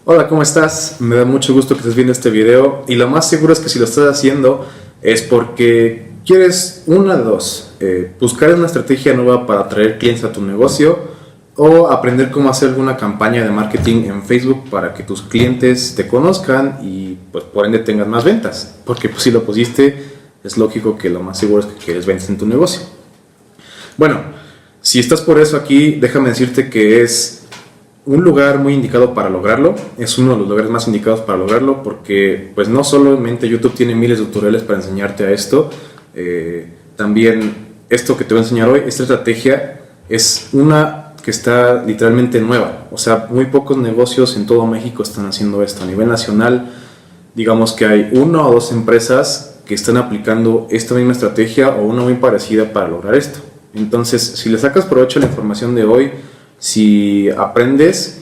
Hola, ¿cómo estás? Me da mucho gusto que estés viendo este video y lo más seguro es que si lo estás haciendo es porque quieres una de dos, buscar una estrategia nueva para atraer clientes a tu negocio o aprender cómo hacer alguna campaña de marketing en Facebook para que tus clientes te conozcan y pues por ende tengas más ventas, porque pues, si lo pusiste es lógico que lo más seguro es que quieres ventas en tu negocio. Bueno, si estás por eso aquí, déjame decirte que es un lugar muy indicado para lograrlo, es uno de los lugares más indicados para lograrlo porque pues no solamente YouTube tiene miles de tutoriales para enseñarte a esto, también esto que te voy a enseñar hoy, esta estrategia es una que está literalmente nueva, o sea, muy pocos negocios en todo México están haciendo esto. A nivel nacional, digamos que hay una o dos empresas que están aplicando esta misma estrategia o una muy parecida para lograr esto. Entonces, si le sacas provecho a la información de hoy, si aprendes,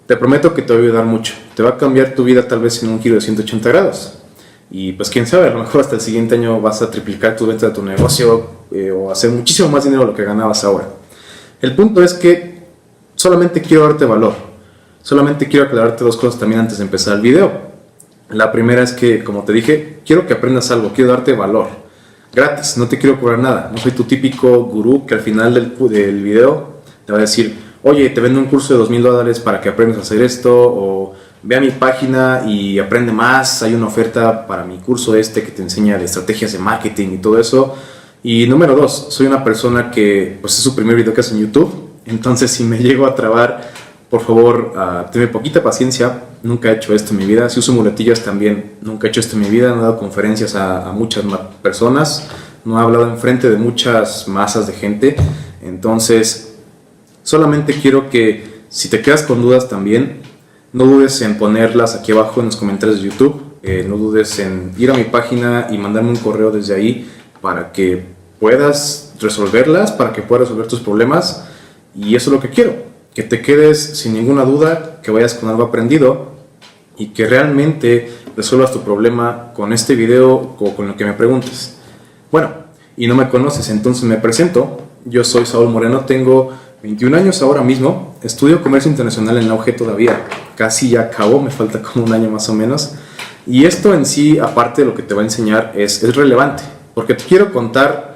te prometo que te va a ayudar mucho. Te va a cambiar tu vida tal vez en un giro de 180 grados. Y pues quién sabe, a lo mejor hasta el siguiente año vas a triplicar tu venta de tu negocio o hacer muchísimo más dinero de lo que ganabas ahora. El punto es que solamente quiero darte valor. Solamente quiero aclararte dos cosas también antes de empezar el video. La primera es que, como te dije, quiero que aprendas algo, quiero darte valor. Gratis, no te quiero cobrar nada. No soy tu típico gurú que al final del video te va a decir: oye, te vendo un curso de $2,000 para que aprendas a hacer esto, o ve a mi página y aprende más, hay una oferta para mi curso que te enseña de estrategias de marketing y todo eso. Y número dos, soy una persona que pues es su primer video que hace en YouTube, entonces si me llego a trabar, por favor, tenme poquita paciencia. Nunca he hecho esto en mi vida, si uso muletillas también, nunca he hecho esto en mi vida, no he dado conferencias a muchas personas, no he hablado enfrente de muchas masas de gente, entonces solamente quiero que si te quedas con dudas también, no dudes en ponerlas aquí abajo en los comentarios de YouTube, no dudes en ir a mi página y mandarme un correo desde ahí para que puedas resolverlas, para que puedas resolver tus problemas, y eso es lo que quiero, que te quedes sin ninguna duda, que vayas con algo aprendido y que realmente resuelvas tu problema con este video o con lo que me preguntes. Bueno, y no me conoces, entonces me presento. Yo soy Saúl Moreno, tengo 21 años ahora mismo, estudio comercio internacional en la UG todavía, casi ya acabo, me falta como un año más o menos. Y esto en sí, aparte de lo que te va a enseñar, es relevante, porque te quiero contar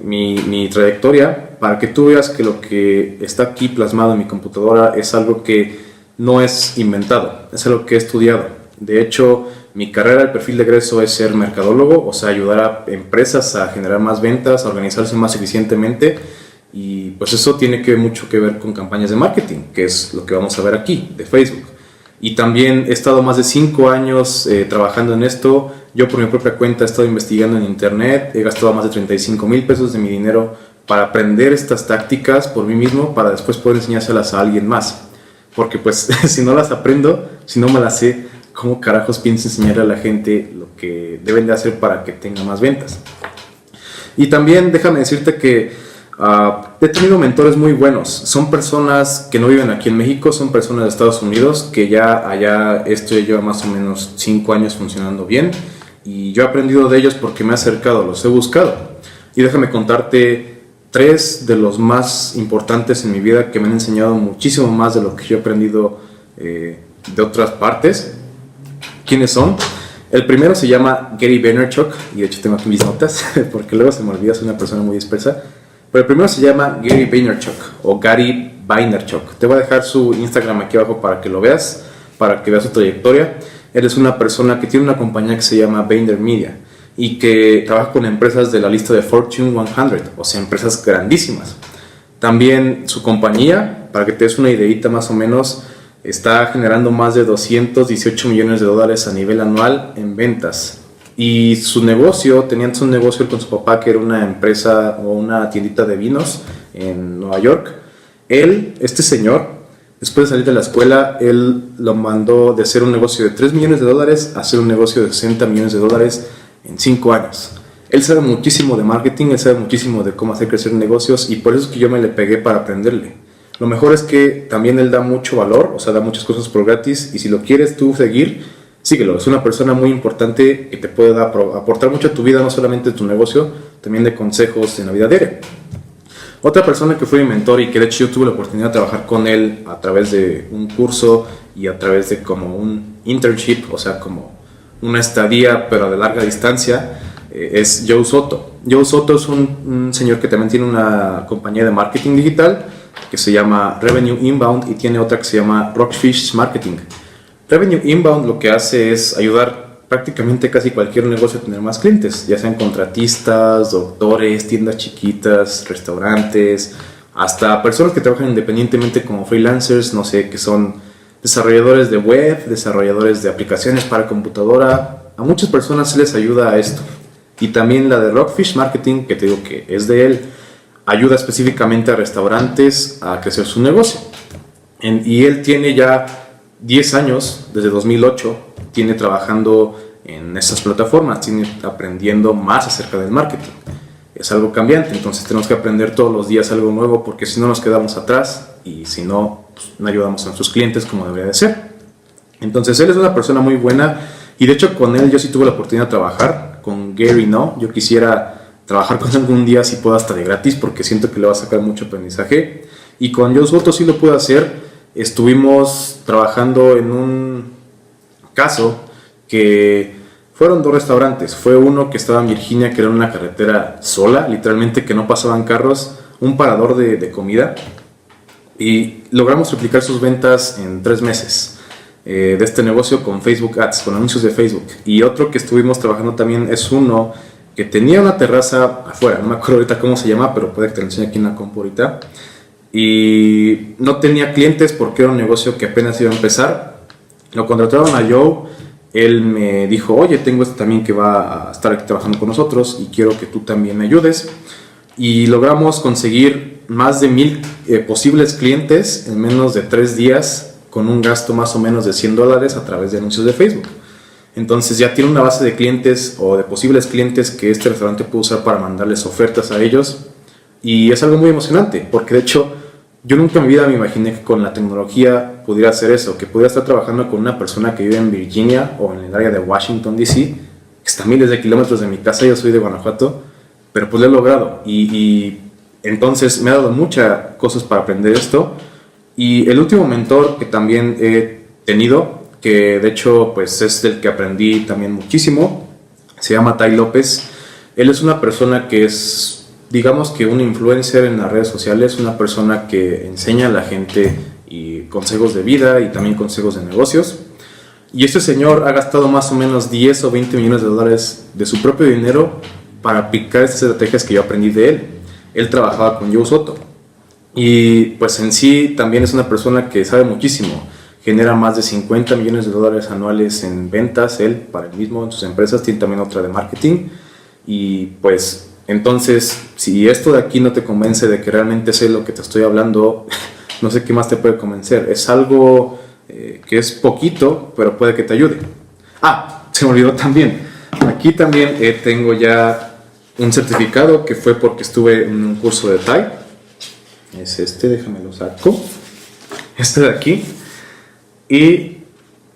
mi trayectoria para que tú veas que lo que está aquí plasmado en mi computadora es algo que no es inventado, es algo que he estudiado. De hecho, mi carrera, el perfil de egreso es ser mercadólogo, o sea, ayudar a empresas a generar más ventas, a organizarse más eficientemente. Y pues eso tiene mucho que ver con campañas de marketing, que es lo que vamos a ver aquí, de Facebook. Y también he estado más de 5 años trabajando en esto. Yo por mi propia cuenta he estado investigando en internet, he gastado más de 35,000 pesos de mi dinero para aprender estas tácticas por mí mismo, para después poder enseñárselas a alguien más. Porque pues si no las aprendo, si no me las sé, ¿cómo carajos pienso enseñarle a la gente lo que deben de hacer para que tenga más ventas? Y también déjame decirte que he tenido mentores muy buenos. Son personas que no viven aquí en México, son personas de Estados Unidos que ya allá esto ya lleva más o menos 5 años funcionando bien, y yo he aprendido de ellos porque me he acercado, los he buscado. Y déjame contarte 3 de los más importantes en mi vida que me han enseñado muchísimo más de lo que yo he aprendido de otras partes. ¿Quiénes son? El primero se llama Gary Vaynerchuk, y de hecho tengo aquí mis notas porque luego se me olvida, soy una persona muy dispersa. Pero el primero se llama Gary Vaynerchuk o Gary Vaynerchuk. Te voy a dejar su Instagram aquí abajo para que lo veas, para que veas su trayectoria. Él es una persona que tiene una compañía que se llama VaynerMedia y que trabaja con empresas de la lista de Fortune 100, o sea, empresas grandísimas. También su compañía, para que te des una ideita más o menos, está generando más de $218 millones a nivel anual en ventas. Y su negocio, tenían un negocio con su papá que era una empresa o una tiendita de vinos en Nueva York. Este señor, después de salir de la escuela, él lo mandó de hacer un negocio de $3 millones a hacer un negocio de $60 millones en 5 años. Él sabe muchísimo de marketing, él sabe muchísimo de cómo hacer crecer negocios, y por eso es que yo me le pegué para aprenderle. Lo mejor es que también él da mucho valor, o sea, da muchas cosas por gratis, y si lo quieres tú seguir, síguelo. Es una persona muy importante que te puede aportar mucho a tu vida, no solamente de tu negocio, también de consejos en la vida diaria. Otra persona que fue mi mentor y que de hecho yo tuve la oportunidad de trabajar con él a través de un curso y a través de como un internship, o sea, como una estadía pero de larga distancia, es Joe Soto. Joe Soto es un señor que también tiene una compañía de marketing digital que se llama Revenue Inbound y tiene otra que se llama Rockfish Marketing. Revenue Inbound lo que hace es ayudar prácticamente casi cualquier negocio a tener más clientes, ya sean contratistas, doctores, tiendas chiquitas, restaurantes, hasta personas que trabajan independientemente como freelancers, no sé, que son desarrolladores de web, desarrolladores de aplicaciones para computadora. A muchas personas se les ayuda a esto. Y también la de Rockfish Marketing, que te digo que es de él, ayuda específicamente a restaurantes a crecer su negocio. Y él tiene ya 10 años, desde 2008, tiene trabajando en estas plataformas, tiene aprendiendo más acerca del marketing. Es algo cambiante, entonces tenemos que aprender todos los días algo nuevo porque si no nos quedamos atrás y si no, pues, no ayudamos a nuestros clientes como debería de ser. Entonces él es una persona muy buena y de hecho con él yo sí tuve la oportunidad de trabajar, con Gary no, yo quisiera trabajar con él algún día si puedo hasta de gratis porque siento que le va a sacar mucho aprendizaje y con Joe Soto sí lo pude hacer. Estuvimos trabajando en un caso que fueron 2 restaurantes. Fue uno que estaba en Virginia, que era una carretera sola, literalmente que no pasaban carros, un parador de comida. Y logramos replicar sus ventas en 3 meses de este negocio con Facebook Ads, con anuncios de Facebook. Y otro que estuvimos trabajando también es uno que tenía una terraza afuera, no me acuerdo ahorita cómo se llama, pero puede que te lo enseñe aquí en la compu ahorita. Y no tenía clientes porque era un negocio que apenas iba a empezar. Lo contrataron a Joe, él me dijo, oye, tengo este también que va a estar aquí trabajando con nosotros y quiero que tú también me ayudes. Y logramos conseguir más de 1000 posibles clientes en menos de 3 días con un gasto más o menos de $100 a través de anuncios de Facebook. Entonces ya tiene una base de clientes o de posibles clientes que este restaurante puede usar para mandarles ofertas a ellos. Y es algo muy emocionante, porque de hecho yo nunca en mi vida me imaginé que con la tecnología pudiera hacer eso, que pudiera estar trabajando con una persona que vive en Virginia o en el área de Washington, D.C., que está a miles de kilómetros de mi casa, yo soy de Guanajuato, pero pues lo he logrado y entonces me ha dado muchas cosas para aprender esto. Y el último mentor que también he tenido, que de hecho pues es del que aprendí también muchísimo, se llama Tai López. Él es una persona que es, digamos que un influencer en las redes sociales, una persona que enseña a la gente y consejos de vida y también consejos de negocios. Y este señor ha gastado más o menos 10 o 20 millones de dólares de su propio dinero para aplicar estas estrategias que yo aprendí de él. Él trabajaba con Joe Soto. Y pues en sí también es una persona que sabe muchísimo. Genera más de 50 millones de dólares anuales en ventas, él para él mismo, en sus empresas. Tiene también otra de marketing. Y pues entonces, si esto de aquí no te convence de que realmente sé lo que te estoy hablando, no sé qué más te puede convencer. Es algo que es poquito, pero puede que te ayude. Ah, se me olvidó también. Aquí también tengo ya un certificado que fue porque estuve en un curso de Thai. Es este, déjame lo saco. Este de aquí. Y,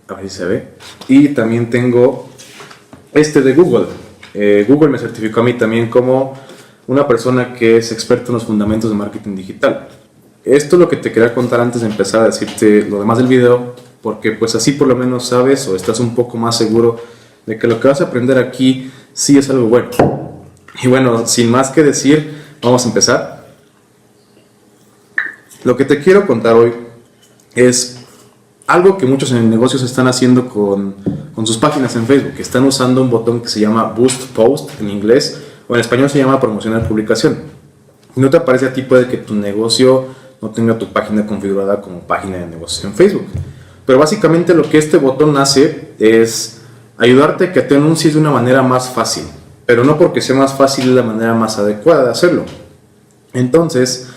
a ver si se ve. Y también tengo este de Google. Google me certificó a mí también como una persona que es experta en los fundamentos de marketing digital. Esto es lo que te quería contar antes de empezar a decirte lo demás del video, porque pues así por lo menos sabes o estás un poco más seguro de que lo que vas a aprender aquí sí es algo bueno. Y bueno, sin más que decir, vamos a empezar. Lo que te quiero contar hoy es algo que muchos en negocios están haciendo con sus páginas en Facebook, que están usando un botón que se llama Boost Post en inglés, o en español se llama promocionar publicación. Si no te aparece a ti, puede que tu negocio no tenga tu página configurada como página de negocio en Facebook. Pero básicamente lo que este botón hace es ayudarte a que te anuncies de una manera más fácil, pero no porque sea más fácil es la manera más adecuada de hacerlo. Entonces,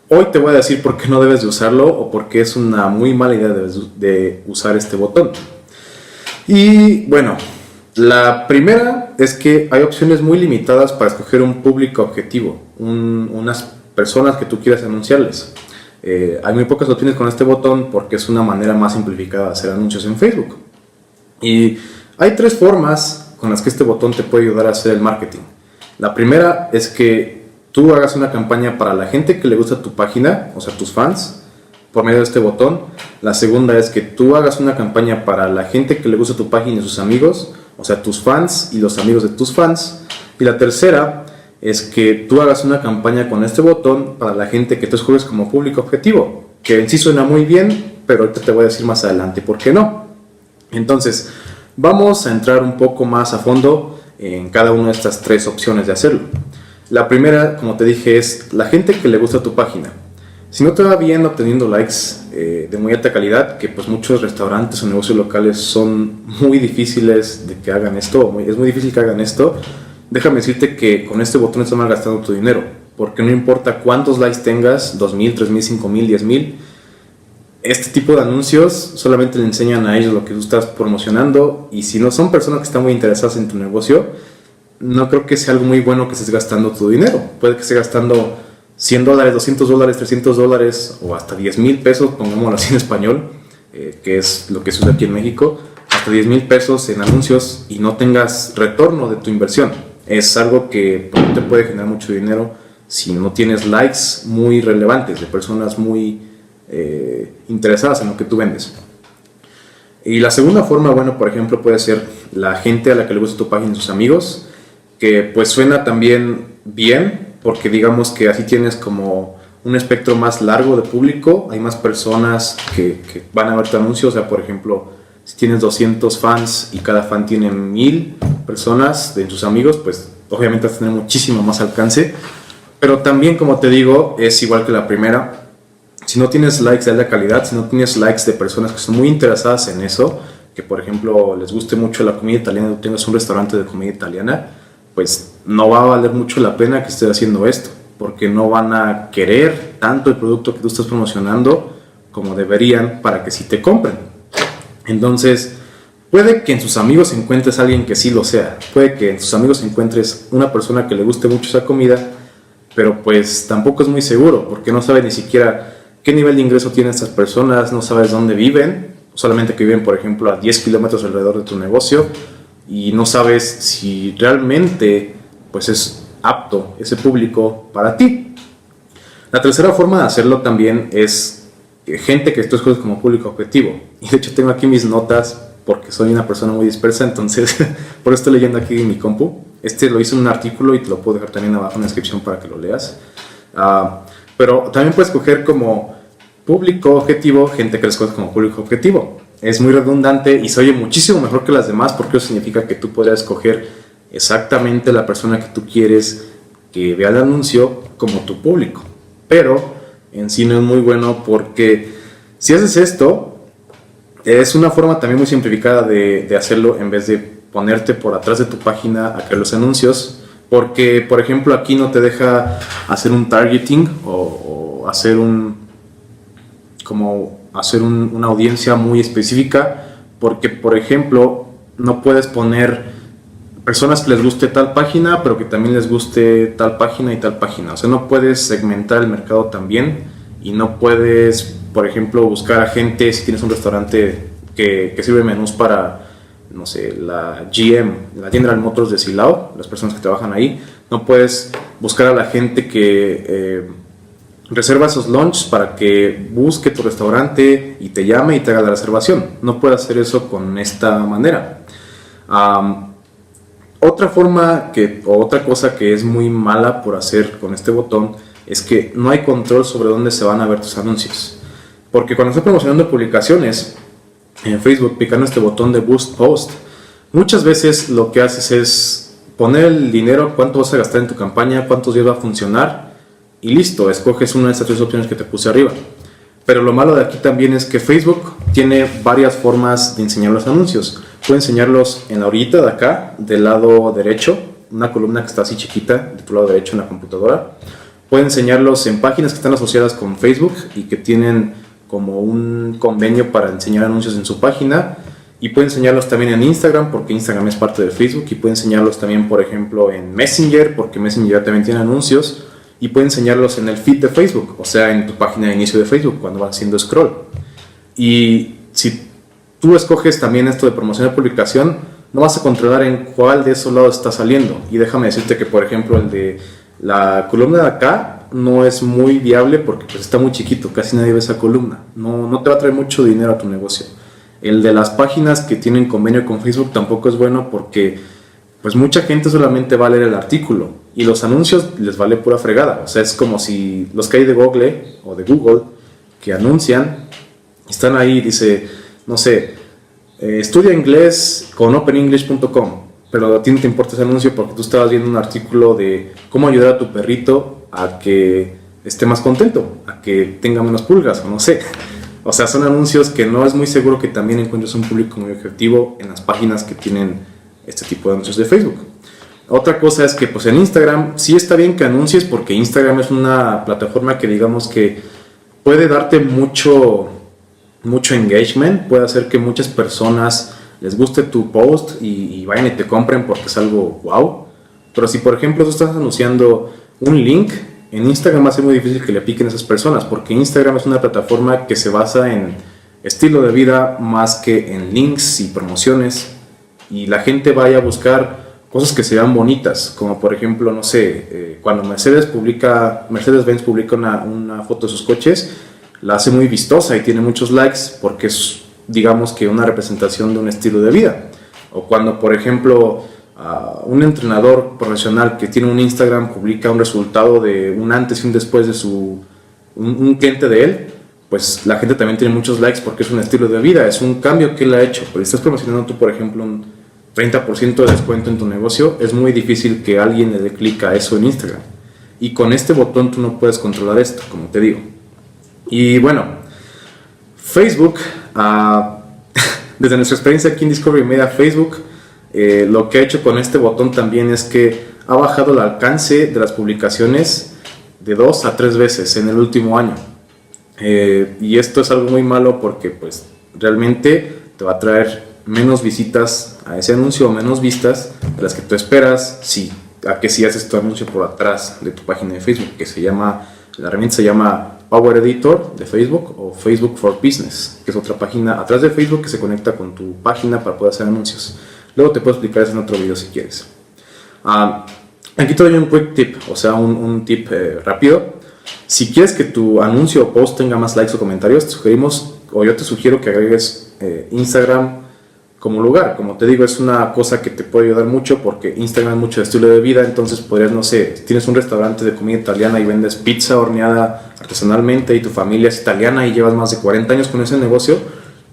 hoy te voy a decir por qué no debes de usarlo o por qué es una muy mala idea de usar este botón. Y bueno, la primera es que hay opciones muy limitadas para escoger un público objetivo, unas personas que tú quieras anunciarles. Hay muy pocas opciones con este botón porque es una manera más simplificada de hacer anuncios en Facebook. Y hay 3 formas con las que este botón te puede ayudar a hacer el marketing. La primera es que tú hagas una campaña para la gente que le gusta tu página, o sea, tus fans, por medio de este botón. La segunda es que tú hagas una campaña para la gente que le gusta tu página y sus amigos, o sea, tus fans y los amigos de tus fans. Y la tercera es que tú hagas una campaña con este botón para la gente que tú escoges como público objetivo, que en sí suena muy bien, pero ahorita te voy a decir más adelante por qué no. Entonces, vamos a entrar un poco más a fondo en cada una de estas tres opciones de hacerlo. La primera, como te dije, es la gente que le gusta tu página. Si no te va bien obteniendo likes de muy alta calidad, que pues muchos restaurantes o negocios locales son muy difíciles de que hagan esto, es muy difícil que hagan esto, déjame decirte que con este botón estás malgastando tu dinero, porque no importa cuántos likes tengas, 2,000, 3,000, 5,000, 10,000, este tipo de anuncios solamente le enseñan a ellos lo que tú estás promocionando, y si no son personas que están muy interesadas en tu negocio, no creo que sea algo muy bueno que estés gastando tu dinero. Puede que estés gastando $100, $200, $300 o hasta 10,000 pesos, pongámoslo así en español, que es lo que se usa aquí en México, hasta 10,000 pesos en anuncios y no tengas retorno de tu inversión. Es algo que no te puede generar mucho dinero si no tienes likes muy relevantes de personas muy interesadas en lo que tú vendes. Y la segunda forma, bueno, por ejemplo, puede ser la gente a la que le gusta tu página y sus amigos, que pues suena también bien, porque digamos que así tienes como un espectro más largo de público, hay más personas que van a ver tu anuncio. O sea, por ejemplo, si tienes 200 fans y cada fan tiene 1,000 personas de tus amigos, pues obviamente vas a tener muchísimo más alcance. Pero también, como te digo, es igual que la primera. Si no tienes likes de alta calidad, si no tienes likes de personas que son muy interesadas en eso, que por ejemplo les guste mucho la comida italiana, tú tengas un restaurante de comida italiana, pues no va a valer mucho la pena que estés haciendo esto, porque no van a querer tanto el producto que tú estás promocionando como deberían para que sí te compren. Entonces, puede que en sus amigos encuentres a alguien que sí lo sea, puede que en sus amigos encuentres una persona que le guste mucho esa comida, pero pues tampoco es muy seguro, porque no sabes ni siquiera qué nivel de ingreso tienen estas personas, no sabes dónde viven, solamente que viven, por ejemplo, a 10 kilómetros alrededor de tu negocio, y no sabes si realmente pues es apto ese público para ti. La tercera forma de hacerlo también es gente que tú escoges como público objetivo. Y de hecho tengo aquí mis notas porque soy una persona muy dispersa, entonces por eso estoy leyendo aquí en mi compu. Lo hice en un artículo y te lo puedo dejar también abajo en la descripción para que lo leas. Pero también puedes escoger como público objetivo gente que les escoges como público objetivo. Es muy redundante y se oye muchísimo mejor que las demás, porque eso significa que tú podrías escoger exactamente la persona que tú quieres que vea el anuncio como tu público. Pero en sí no es muy bueno, porque si haces esto, es una forma también muy simplificada de hacerlo, en vez de ponerte por atrás de tu página a crear los anuncios, porque por ejemplo aquí no te deja hacer un targeting o hacer una audiencia muy específica, porque por ejemplo no puedes poner personas que les guste tal página pero que también les guste tal página y tal página. O sea, no puedes segmentar el mercado también, y no puedes, por ejemplo, buscar a gente, si tienes un restaurante que sirve menús para, no sé, la GM, la General Motors de Silao, las personas que trabajan ahí, no puedes buscar a la gente que reserva esos lunch para que busque tu restaurante y te llame y te haga la reservación. No puedes hacer eso con esta manera. Otra cosa que es muy mala por hacer con este botón es que no hay control sobre dónde se van a ver tus anuncios. Porque cuando estás promocionando publicaciones en Facebook, picando este botón de Boost Post, muchas veces lo que haces es poner el dinero, cuánto vas a gastar en tu campaña, cuántos días va a funcionar, y listo, escoges una de estas tres opciones que te puse arriba. Pero lo malo de aquí también es que Facebook tiene varias formas de enseñar los anuncios. Puede enseñarlos en la orillita de acá, del lado derecho, una columna que está así chiquita de tu lado derecho en la computadora. Puede enseñarlos en páginas que están asociadas con Facebook y que tienen como un convenio para enseñar anuncios en su página. Y puede enseñarlos también en Instagram, porque Instagram es parte de Facebook. Y puede enseñarlos también, por ejemplo, en Messenger, porque Messenger también tiene anuncios. Y puede enseñarlos en el feed de Facebook, o sea, en tu página de inicio de Facebook, cuando vas haciendo scroll. Y si tú escoges también esto de promoción de publicación, no vas a controlar en cuál de esos lados está saliendo. Y déjame decirte que, por ejemplo, el de La columna de acá no es muy viable porque pues está muy chiquito, casi nadie ve esa columna. No te va a traer mucho dinero a tu negocio. El de las páginas que tienen convenio con Facebook tampoco es bueno porque pues mucha gente solamente va a leer el artículo y los anuncios les vale pura fregada. O sea, es como si los que hay de Google o de Google que anuncian, están ahí, dice, no sé, estudia inglés con openenglish.com, pero a ti no te importa ese anuncio porque tú estabas viendo un artículo de cómo ayudar a tu perrito a que esté más contento, a que tenga menos pulgas, o no sé. O sea, son anuncios que no es muy seguro que también encuentres un público muy objetivo en las páginas que tienen este tipo de anuncios de Facebook. Otra cosa es que pues en Instagram sí está bien que anuncies porque Instagram es una plataforma que digamos que puede darte mucho engagement, puede hacer que muchas personas les guste tu post y vayan y te compren porque es algo wow. Pero si por ejemplo tú estás anunciando un link, en Instagram va a ser muy difícil que le piquen a esas personas porque Instagram es una plataforma que se basa en estilo de vida más que en links y promociones, y la gente vaya a buscar cosas que se vean bonitas, como por ejemplo, no sé, cuando Mercedes-Benz publica una foto de sus coches, la hace muy vistosa y tiene muchos likes porque es, digamos que, una representación de un estilo de vida. O cuando, por ejemplo, un entrenador profesional que tiene un Instagram publica un resultado de un antes y un después de un cliente de él, pues la gente también tiene muchos likes porque es un estilo de vida, es un cambio que él ha hecho. Pero si estás promocionando tú, por ejemplo, un 30% de descuento en tu negocio, es muy difícil que alguien le dé clic a eso en Instagram. Y con este botón tú no puedes controlar esto, como te digo. Y bueno, Facebook, desde nuestra experiencia aquí en Discovery Media, Facebook, lo que ha hecho con este botón también es que ha bajado el alcance de las publicaciones de 2 a 3 veces en el último año. Y esto es algo muy malo porque pues realmente te va a traer menos visitas a ese anuncio o menos vistas de las que tú esperas a que si haces tu anuncio por atrás de tu página de Facebook, la herramienta se llama Power Editor de Facebook o Facebook for Business, que es otra página atrás de Facebook que se conecta con tu página para poder hacer anuncios. Luego te puedo explicar eso en otro video si quieres. Aquí te doy un quick tip, o sea, un tip rápido. Si quieres que tu anuncio o post tenga más likes o comentarios, yo te sugiero que agregues Instagram como lugar. Como te digo, es una cosa que te puede ayudar mucho porque Instagram es mucho de estilo de vida. Entonces podrías, no sé, si tienes un restaurante de comida italiana y vendes pizza horneada artesanalmente y tu familia es italiana y llevas más de 40 años con ese negocio,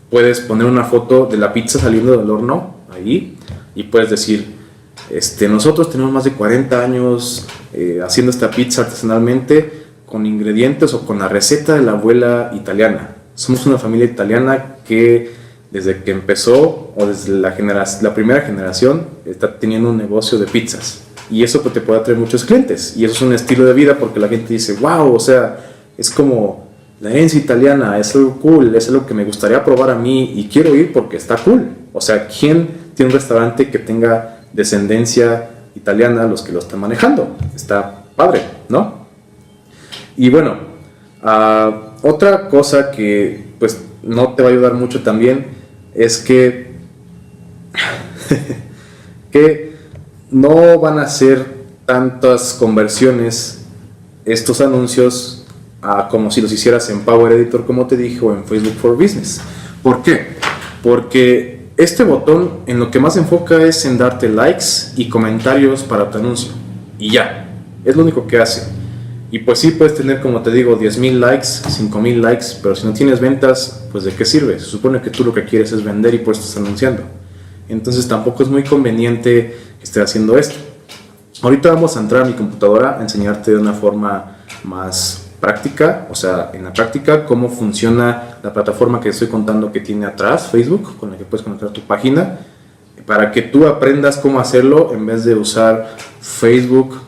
puedes poner una foto de la pizza saliendo del horno ahí y puedes decir, nosotros tenemos más de 40 años haciendo esta pizza artesanalmente con ingredientes o con la receta de la abuela italiana. Somos una familia italiana que desde que empezó o desde la primera generación está teniendo un negocio de pizzas, y eso pues, te puede atraer muchos clientes, y eso es un estilo de vida porque la gente dice, wow, o sea, es como la herencia italiana, es algo cool, es algo que me gustaría probar a mí y quiero ir porque está cool. O sea, ¿quién tiene un restaurante que tenga descendencia italiana? Los que lo están manejando, está padre, ¿no? Y bueno, otra cosa que pues no te va a ayudar mucho también es que no van a hacer tantas conversiones estos anuncios como si los hicieras en Power Editor, como te dije, o en Facebook for Business. ¿Por qué? Porque este botón en lo que más se enfoca es en darte likes y comentarios para tu anuncio. Y ya, es lo único que hace. Y pues sí, puedes tener, como te digo, 10,000 likes, 5,000 likes, pero si no tienes ventas, pues ¿de qué sirve? Se supone que tú lo que quieres es vender y pues estás anunciando. Entonces tampoco es muy conveniente que estés haciendo esto. Ahorita vamos a entrar a mi computadora a enseñarte de una forma más práctica, o sea, en la práctica, cómo funciona la plataforma que estoy contando que tiene atrás, Facebook, con la que puedes conectar tu página, para que tú aprendas cómo hacerlo en vez de usar Facebook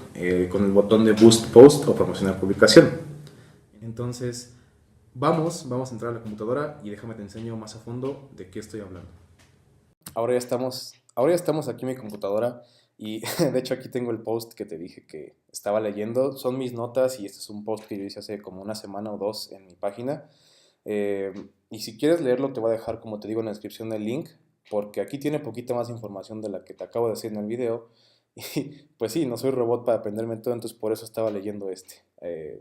con el botón de Boost Post o promocionar publicación. Entonces, vamos a entrar a la computadora y déjame te enseño más a fondo de qué estoy hablando. Ahora ya estamos aquí en mi computadora y de hecho aquí tengo el post que te dije que estaba leyendo. Son mis notas y este es un post que yo hice hace como una semana o dos en mi página. Y si quieres leerlo te voy a dejar, como te digo, en la descripción el link, porque aquí tiene poquita más información de la que te acabo de decir en el video. Y pues sí, no soy robot para aprenderme todo, entonces por eso estaba leyendo este.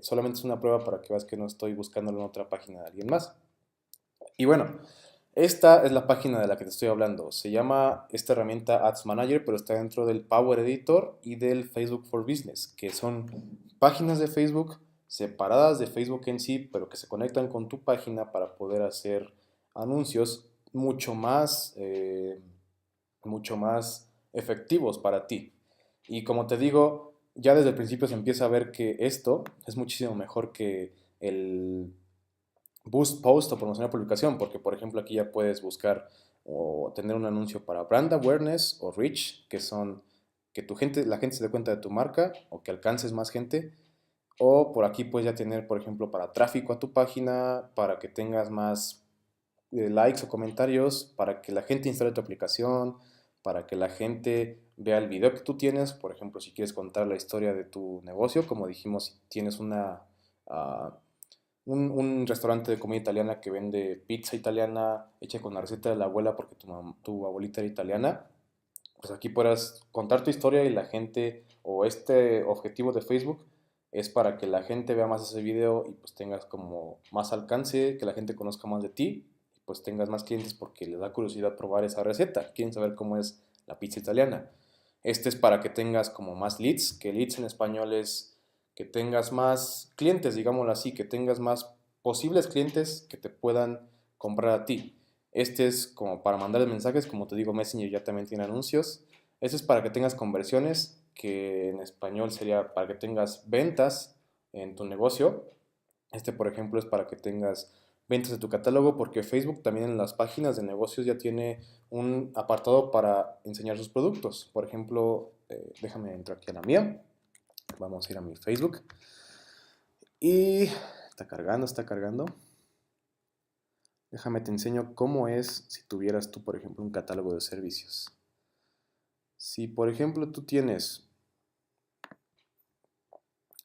Solamente es una prueba para que veas que no estoy buscándolo en otra página de alguien más. Y bueno, esta es la página de la que te estoy hablando. Se llama esta herramienta Ads Manager, pero está dentro del Power Editor y del Facebook for Business, que son páginas de Facebook separadas de Facebook en sí, pero que se conectan con tu página para poder hacer anuncios mucho más efectivos para ti. Y como te digo, ya desde el principio se empieza a ver que esto es muchísimo mejor que el Boost Post o promocionar publicación, porque por ejemplo aquí ya puedes buscar o tener un anuncio para Brand Awareness o Reach, que son que la gente se dé cuenta de tu marca o que alcances más gente. O por aquí puedes ya tener, por ejemplo, para tráfico a tu página, para que tengas más likes o comentarios, para que la gente instale tu aplicación, para que la gente vea el video que tú tienes. Por ejemplo, si quieres contar la historia de tu negocio, como dijimos, si tienes ah, un restaurante de comida italiana que vende pizza italiana hecha con la receta de la abuela porque tu abuelita era italiana, pues aquí puedas contar tu historia y la gente, o este objetivo de Facebook es para que la gente vea más ese video y pues tengas como más alcance, que la gente conozca más de ti y pues tengas más clientes porque les da curiosidad probar esa receta, quieren saber cómo es la pizza italiana. Este es para que tengas como más leads, que leads en español es que tengas más clientes, digámoslo así, que tengas más posibles clientes que te puedan comprar a ti. Este es como para mandar mensajes, como te digo, Messenger ya también tiene anuncios. Este es para que tengas conversiones, que en español sería para que tengas ventas en tu negocio. Este, por ejemplo, es para que tengas ventas de tu catálogo, porque Facebook también en las páginas de negocios ya tiene un apartado para enseñar sus productos. Por ejemplo, déjame entrar aquí a la mía. Vamos a ir a mi Facebook. Y está cargando, está cargando. Déjame te enseño cómo es si tuvieras tú, por ejemplo, un catálogo de servicios. Si, por ejemplo, tú tienes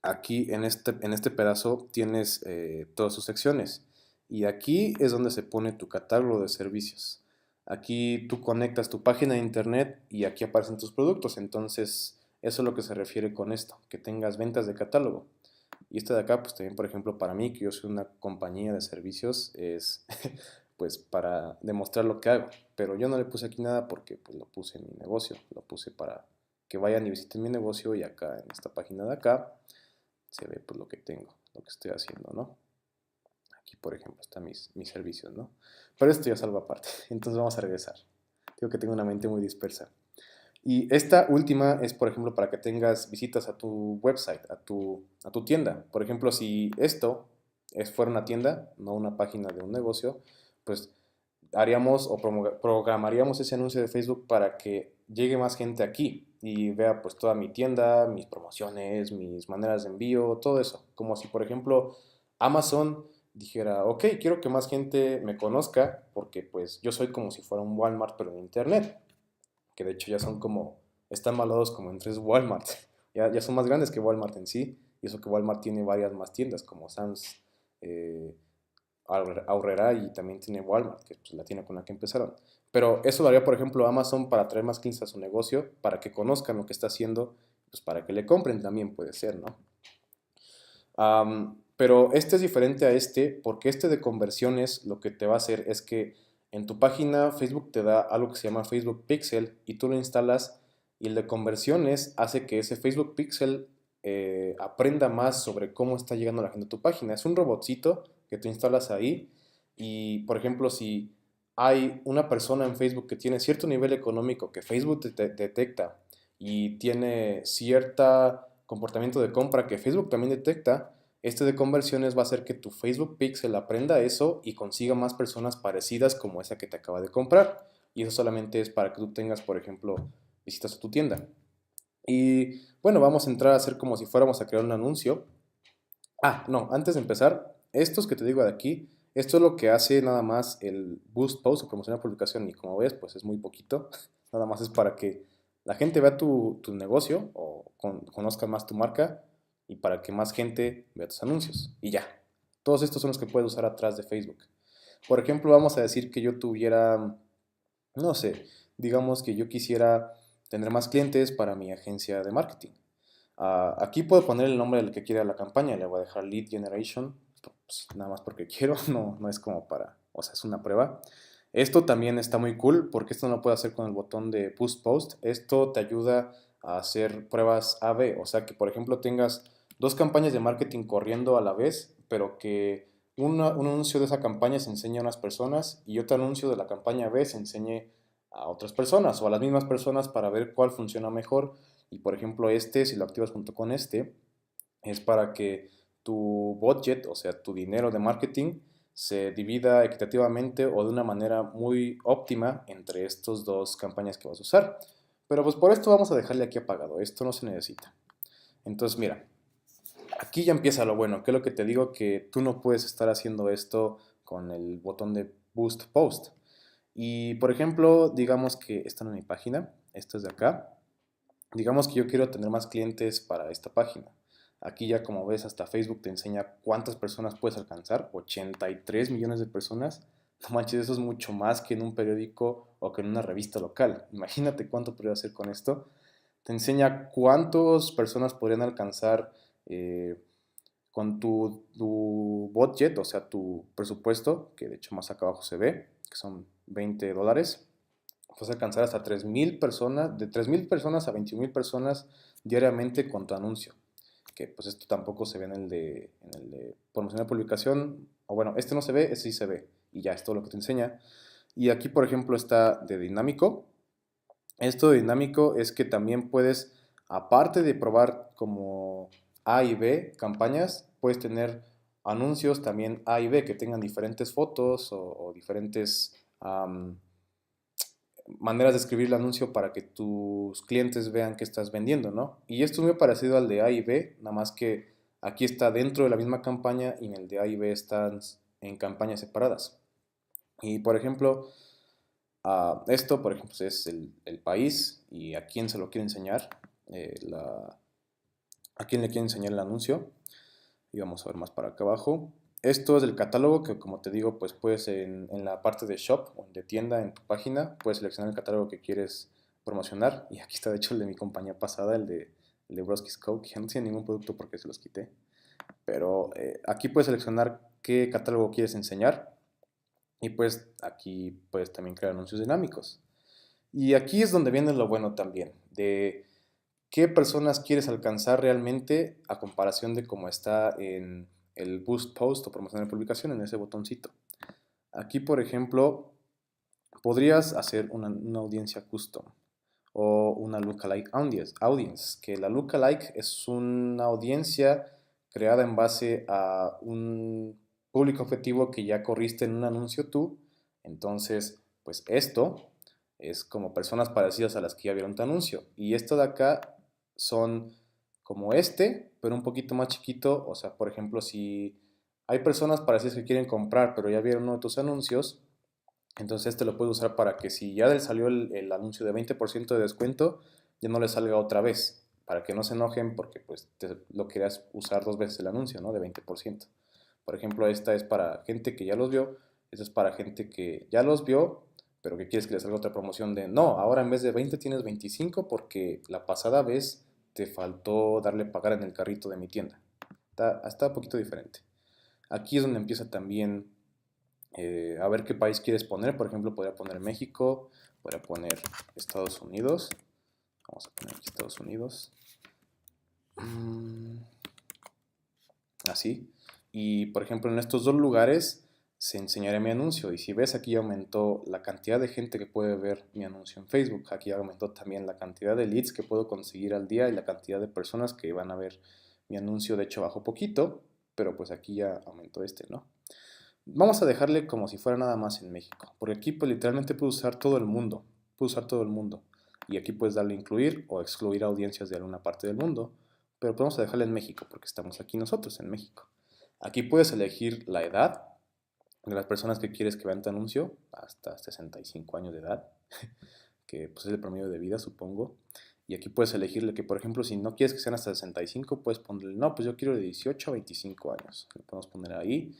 aquí en este pedazo, tienes todas sus secciones. Y aquí es donde se pone tu catálogo de servicios. Aquí tú conectas tu página de internet y aquí aparecen tus productos. Entonces, eso es lo que se refiere con esto, que tengas ventas de catálogo. Y este de acá, pues también, por ejemplo, para mí, que yo soy una compañía de servicios, es pues para demostrar lo que hago. Pero yo no le puse aquí nada porque pues lo puse en mi negocio, lo puse para que vayan y visiten mi negocio y acá en esta página de acá se ve pues lo que tengo, lo que estoy haciendo, ¿no? Aquí, por ejemplo, están mis servicios, ¿no? Pero esto ya salva aparte, entonces vamos a regresar. Digo que tengo una mente muy dispersa. Y esta última es, por ejemplo, para que tengas visitas a tu website, a tu tienda. Por ejemplo, si esto fuera una tienda, no una página de un negocio, pues haríamos o programaríamos ese anuncio de Facebook para que llegue más gente aquí y vea pues toda mi tienda, mis promociones, mis maneras de envío, todo eso. Como si, por ejemplo, Amazon dijera, ok, quiero que más gente me conozca porque pues yo soy como si fuera un Walmart pero en internet, que de hecho ya son como, están valados como en tres Walmart. Ya son más grandes que Walmart en sí, y eso que Walmart tiene varias más tiendas como Sam's, eh, Aurrera y también tiene Walmart, que es la tienda con la que empezaron. Pero eso lo haría, por ejemplo, Amazon para atraer más clientes a su negocio, para que conozcan lo que está haciendo, pues para que le compren también puede ser, ¿no? Pero este es diferente a este, porque este de conversiones lo que te va a hacer es que en tu página Facebook te da algo que se llama Facebook Pixel y tú lo instalas y el de conversiones hace que ese Facebook Pixel aprenda más sobre cómo está llegando la gente a tu página. Es un robotcito que tú instalas ahí y, por ejemplo, si hay una persona en Facebook que tiene cierto nivel económico que Facebook detecta y tiene cierto comportamiento de compra que Facebook también detecta, este de conversiones va a hacer que tu Facebook Pixel aprenda eso y consiga más personas parecidas como esa que te acaba de comprar. Y eso solamente es para que tú tengas, por ejemplo, visitas a tu tienda. Y bueno, vamos a entrar a hacer como si fuéramos a crear un anuncio. Ah, no, antes de empezar, estos que te digo de aquí, esto es lo que hace nada más el Boost Post o promocionar publicación. Y como ves, pues es muy poquito. Nada más es para que la gente vea tu negocio o conozca más tu marca y para que más gente vea tus anuncios. Y ya. Todos estos son los que puedes usar atrás de Facebook. Por ejemplo, vamos a decir que yo tuviera, no sé, digamos que yo quisiera Tendré más clientes para mi agencia de marketing. Aquí puedo poner el nombre del que quiera la campaña, le voy a dejar Lead Generation, pues, nada más porque quiero, no es como para, o sea, es una prueba. Esto también está muy cool porque esto no lo puedo hacer con el botón de Boost Post. Esto te ayuda a hacer pruebas A/B, o sea que por ejemplo tengas dos campañas de marketing corriendo a la vez, pero que un anuncio de esa campaña se enseñe a unas personas y otro anuncio de la campaña B se enseñe a otras personas o a las mismas personas para ver cuál funciona mejor. Y por ejemplo si lo activas junto con es para que tu budget, o sea, tu dinero de marketing, se divida equitativamente o de una manera muy óptima entre estas dos campañas que vas a usar. Pero pues por esto vamos a dejarle aquí apagado, esto no se necesita. Entonces mira, aquí ya empieza lo bueno, que es lo que te digo, que tú no puedes estar haciendo esto con el botón de Boost Post. Y por ejemplo, digamos que están en mi página, esto es de acá. Digamos que yo quiero tener más clientes para esta página. Aquí ya como ves hasta Facebook te enseña cuántas personas puedes alcanzar, 83 millones de personas. No manches, eso es mucho más que en un periódico o que en una revista local. Imagínate cuánto podría hacer con esto. Te enseña cuántas personas podrían alcanzar eh, con tu budget, o sea, tu presupuesto, que de hecho más acá abajo se ve, que son $20. Puedes alcanzar hasta 3,000 personas, de 3,000 personas a 21,000 personas diariamente con tu anuncio. Que pues esto tampoco se ve en el de promoción de publicación. O bueno, este no se ve, este sí se ve. Y ya es todo lo que te enseña. Y aquí, por ejemplo, está de dinámico. Esto de dinámico es que también puedes, aparte de probar como A y B campañas, puedes tener anuncios también A y B que tengan diferentes fotos o diferentes maneras de escribir el anuncio para que tus clientes vean que estás vendiendo, ¿no? Y esto es muy parecido al de A y B, nada más que aquí está dentro de la misma campaña y en el de A y B están en campañas separadas. Y por ejemplo, esto, por ejemplo, es el país y a quién se lo quiere enseñar, a quién le quiere enseñar el anuncio. Y vamos a ver más para acá abajo. Esto es el catálogo que, como te digo, pues puedes en la parte de shop o de tienda en tu página, puedes seleccionar el catálogo que quieres promocionar. Y aquí está de hecho el de mi compañía pasada, el de Broski's Coke, que ya no tiene ningún producto porque se los quité. Pero aquí puedes seleccionar qué catálogo quieres enseñar y pues aquí puedes también crear anuncios dinámicos. Y aquí es donde viene lo bueno también, de qué personas quieres alcanzar realmente a comparación de cómo está en el Boost Post o promoción de publicación en ese botoncito. Aquí, por ejemplo, podrías hacer una audiencia custom o una lookalike audience, que la lookalike es una audiencia creada en base a un público objetivo que ya corriste en un anuncio tú. Entonces, pues esto es como personas parecidas a las que ya vieron tu anuncio. Y esto de acá son como pero un poquito más chiquito. O sea, por ejemplo, si hay personas parecidas que quieren comprar, pero ya vieron uno de tus anuncios, entonces este lo puedes usar para que si ya le salió el anuncio de 20% de descuento, ya no le salga otra vez. Para que no se enojen porque pues lo querías usar dos veces el anuncio, ¿no? De 20%. Por ejemplo, esta es para gente que ya los vio. Esta es para gente que ya los vio, pero que quieres que le salga otra promoción de no, ahora en vez de 20 tienes 25 porque la pasada vez te faltó darle pagar en el carrito de mi tienda. Está un poquito diferente. Aquí es donde empieza también a ver qué país quieres poner. Por ejemplo, podría poner México, podría poner Estados Unidos. Vamos a poner aquí Estados Unidos. Así. Y por ejemplo, en estos dos lugares se enseñará mi anuncio. Y si ves, aquí aumentó la cantidad de gente que puede ver mi anuncio en Facebook. Aquí aumentó también la cantidad de leads que puedo conseguir al día y la cantidad de personas que van a ver mi anuncio. De hecho, bajó poquito, pero pues aquí ya aumentó ¿no? Vamos a dejarle como si fuera nada más en México, porque aquí pues literalmente puedes usar todo el mundo, puedes usar todo el mundo. Y aquí puedes darle incluir o excluir audiencias de alguna parte del mundo, pero vamos a dejarle en México porque estamos aquí nosotros en México. Aquí puedes elegir la edad de las personas que quieres que vean tu anuncio, hasta 65 años de edad, que pues es el promedio de vida, supongo. Y aquí puedes elegirle que, por ejemplo, si no quieres que sean hasta 65, puedes ponerle, no, pues yo quiero de 18 a 25 años. Le podemos poner ahí.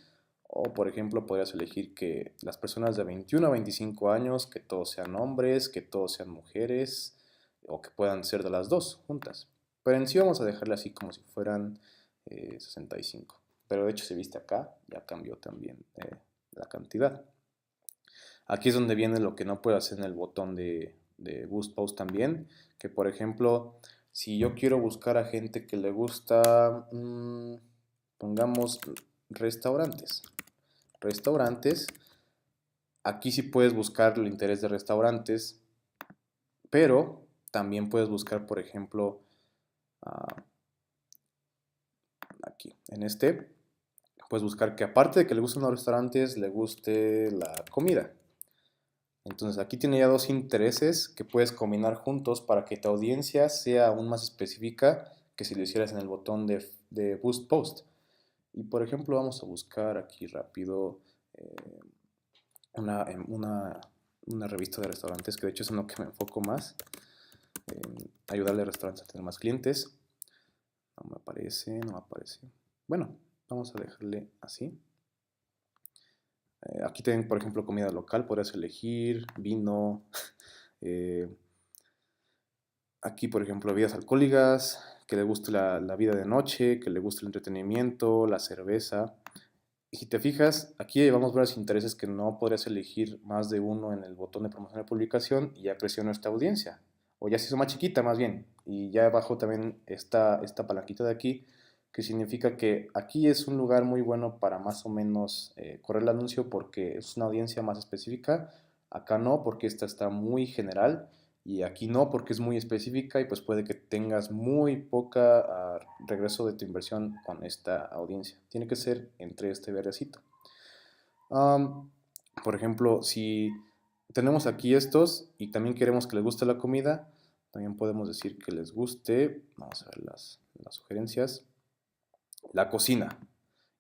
O, por ejemplo, podrías elegir que las personas de 21 a 25 años, que todos sean hombres, que todos sean mujeres. o que puedan ser de las dos juntas. Pero en sí vamos a dejarle así como si fueran 65. Pero de hecho se viste acá, ya cambió también la cantidad. Aquí es donde viene lo que no puedo hacer en el botón de Boost Post también, que por ejemplo, si yo quiero buscar a gente que le gusta, pongamos restaurantes. Restaurantes, aquí sí puedes buscar el interés de restaurantes, pero también puedes buscar, por ejemplo, aquí, en este, puedes buscar que aparte de que le gusten los restaurantes, le guste la comida. Entonces aquí tiene ya dos intereses que puedes combinar juntos para que tu audiencia sea aún más específica que si lo hicieras en el botón de Boost Post. Y por ejemplo vamos a buscar aquí rápido una, una revista de restaurantes, que de hecho es en lo que me enfoco más. Ayudarle a restaurantes a tener más clientes. No me aparece, no me aparece. Bueno, vamos a dejarle así. Aquí tienen, por ejemplo, comida local, podrías elegir vino. Aquí, por ejemplo, bebidas alcohólicas, que le guste la vida de noche, que le guste el entretenimiento, la cerveza. Y si te fijas, aquí llevamos varios intereses que no podrías elegir más de uno en el botón de promoción de publicación y ya creció nuestra audiencia. O ya se hizo más chiquita, más bien. Y ya abajo también está esta palanquita de aquí, que significa que aquí es un lugar muy bueno para más o menos correr el anuncio porque es una audiencia más específica. Acá no, porque esta está muy general. Y aquí no, porque es muy específica y pues puede que tengas muy poca regreso de tu inversión con esta audiencia. Tiene que ser entre este verdecito. Um, por ejemplo, si tenemos aquí estos y también queremos que les guste la comida, también podemos decir que les guste, vamos a ver las sugerencias, la cocina.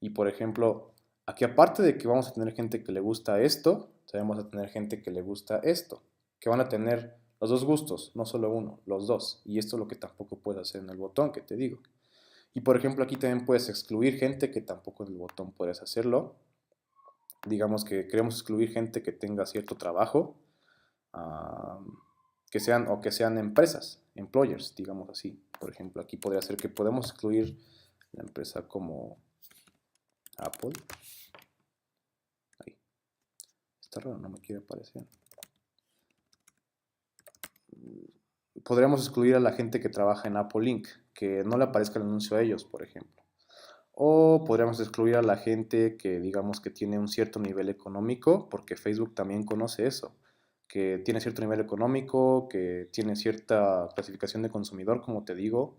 Y por ejemplo, aquí aparte de que vamos a tener gente que le gusta esto, también vamos a tener gente que le gusta esto, que van a tener los dos gustos, no solo uno, los dos. Y esto es lo que tampoco puedes hacer en el botón que te digo. Y por ejemplo, aquí también puedes excluir gente que tampoco en el botón puedes hacerlo. Digamos que queremos excluir gente que tenga cierto trabajo, uh, que sean empresas, employers, digamos así. Por ejemplo, aquí podría ser que podemos excluir la empresa como Apple. Ahí. Está raro, no me quiere aparecer. Podríamos excluir a la gente que trabaja en Apple Inc., que no le aparezca el anuncio a ellos, por ejemplo. O podríamos excluir a la gente que digamos que tiene un cierto nivel económico, porque Facebook también conoce eso, que tiene cierto nivel económico, que tiene cierta clasificación de consumidor, como te digo,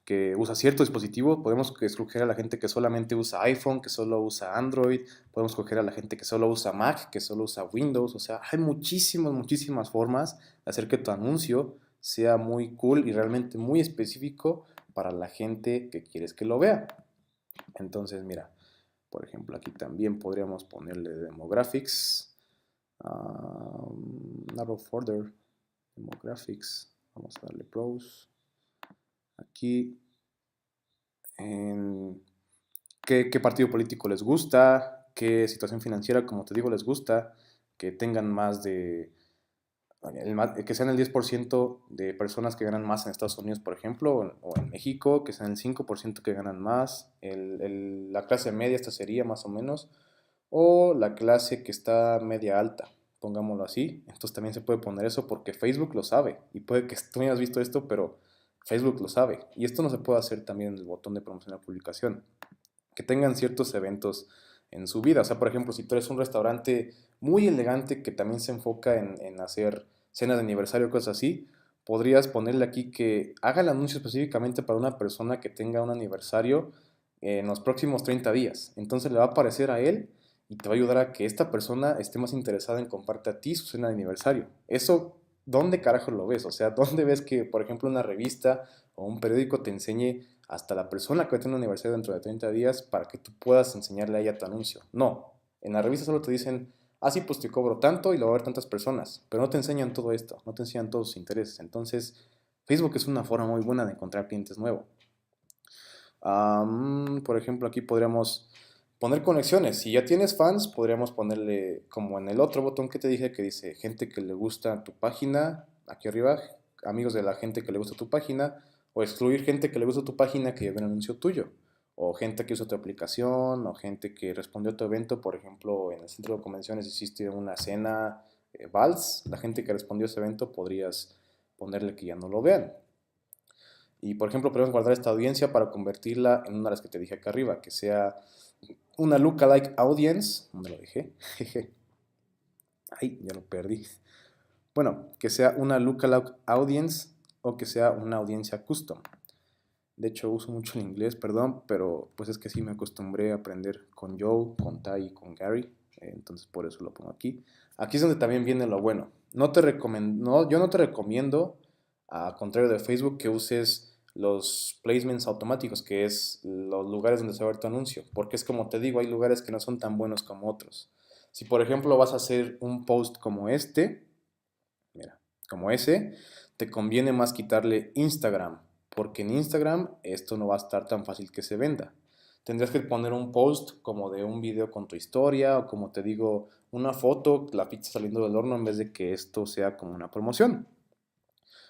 que usa cierto dispositivo. Podemos escoger a la gente que solamente usa iPhone, que solo usa Android. Podemos escoger a la gente que solo usa Mac, que solo usa Windows. O sea, hay muchísimas formas de hacer que tu anuncio sea muy cool y realmente muy específico para la gente que quieres que lo vea. Entonces, mira, por ejemplo, aquí también podríamos ponerle demographics, narrow further, demographics, vamos a darle browse. Aquí, en qué partido político les gusta, qué situación financiera, como te digo, les gusta, que tengan más de que sean el 10% de personas que ganan más en Estados Unidos, por ejemplo, o en México, que sean el 5% que ganan más, la clase media, esta sería más o menos, o la clase que está media alta, pongámoslo así. Entonces también se puede poner eso porque Facebook lo sabe, y puede que tú no hayas visto esto, pero Facebook lo sabe. Y esto no se puede hacer también en el botón de promoción de publicación. Que tengan ciertos eventos en su vida. O sea, por ejemplo, si tú eres un restaurante muy elegante que también se enfoca en hacer cenas de aniversario, cosas así, podrías ponerle aquí que haga el anuncio específicamente para una persona que tenga un aniversario en los próximos 30 días. Entonces le va a aparecer a él y te va a ayudar a que esta persona esté más interesada en compartir a ti su cena de aniversario. Eso, ¿dónde carajo lo ves? O sea, ¿dónde ves que, por ejemplo, una revista o un periódico te enseñe hasta la persona que va a tener un aniversario dentro de 30 días para que tú puedas enseñarle a ella tu anuncio? No, en la revista solo te dicen, ah, sí, pues te cobro tanto y lo va a ver tantas personas, pero no te enseñan todo esto, no te enseñan todos sus intereses. Entonces, Facebook es una forma muy buena de encontrar clientes nuevos. Por ejemplo, aquí podríamos poner conexiones. Si ya tienes fans, podríamos ponerle como en el otro botón que te dije que dice gente que le gusta tu página, aquí arriba, amigos de la gente que le gusta tu página, o excluir gente que le gusta tu página que lleve un anuncio tuyo, o gente que usa tu aplicación, o gente que respondió a tu evento. Por ejemplo, en el centro de convenciones hiciste una cena Vals, la gente que respondió a ese evento podrías ponerle que ya no lo vean. Y por ejemplo, podemos guardar esta audiencia para convertirla en una de las que te dije acá arriba, que sea una lookalike audience. ¿Dónde lo dejé? Ay, ya lo perdí. Bueno, que sea una lookalike audience o que sea una audiencia custom. De hecho, uso mucho el inglés, perdón, pero pues es que sí me acostumbré a aprender con Joe, con Tai y con Gary. Entonces por eso lo pongo aquí. Aquí es donde también viene lo bueno. Yo no te recomiendo, a contrario de Facebook, que uses los placements automáticos, que es los lugares donde se va a ver tu anuncio. Porque es como te digo, hay lugares que no son tan buenos como otros. Si por ejemplo vas a hacer un post como este, mira, como ese, te conviene más quitarle Instagram, porque en Instagram esto no va a estar tan fácil que se venda. Tendrías que poner un post como de un video con tu historia o como te digo, una foto, la pizza saliendo del horno en vez de que esto sea como una promoción.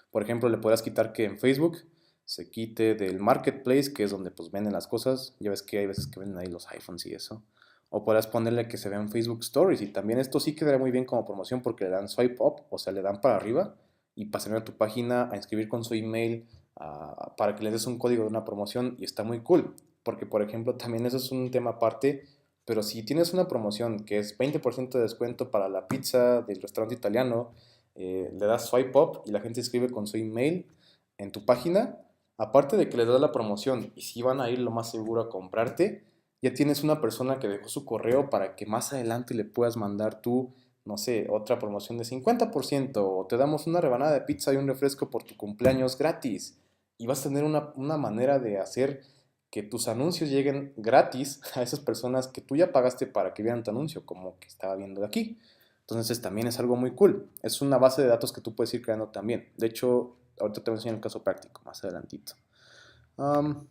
Por ejemplo, le podrás quitar que en Facebook se quite del marketplace, que es donde pues venden las cosas. Ya ves que hay veces que venden ahí los iPhones y eso. O podrás ponerle que se vea en Facebook Stories. Y también esto sí quedaría muy bien como promoción porque le dan swipe up, o sea, le dan para arriba y pasan a tu página a inscribir con su email para que les des un código de una promoción y está muy cool. Porque, por ejemplo, también eso es un tema aparte. Pero si tienes una promoción que es 20% de descuento para la pizza del restaurante italiano, le das swipe up y la gente escribe con su email en tu página, aparte de que les das la promoción y si van a ir lo más seguro a comprarte, ya tienes una persona que dejó su correo para que más adelante le puedas mandar tú, no sé, otra promoción de 50% o te damos una rebanada de pizza y un refresco por tu cumpleaños gratis. Y vas a tener una manera de hacer que tus anuncios lleguen gratis a esas personas que tú ya pagaste para que vieran tu anuncio, como que estaba viendo de aquí. Entonces también es algo muy cool. Es una base de datos que tú puedes ir creando también. De hecho, ahorita te voy a enseñar un caso práctico más adelantito. Um,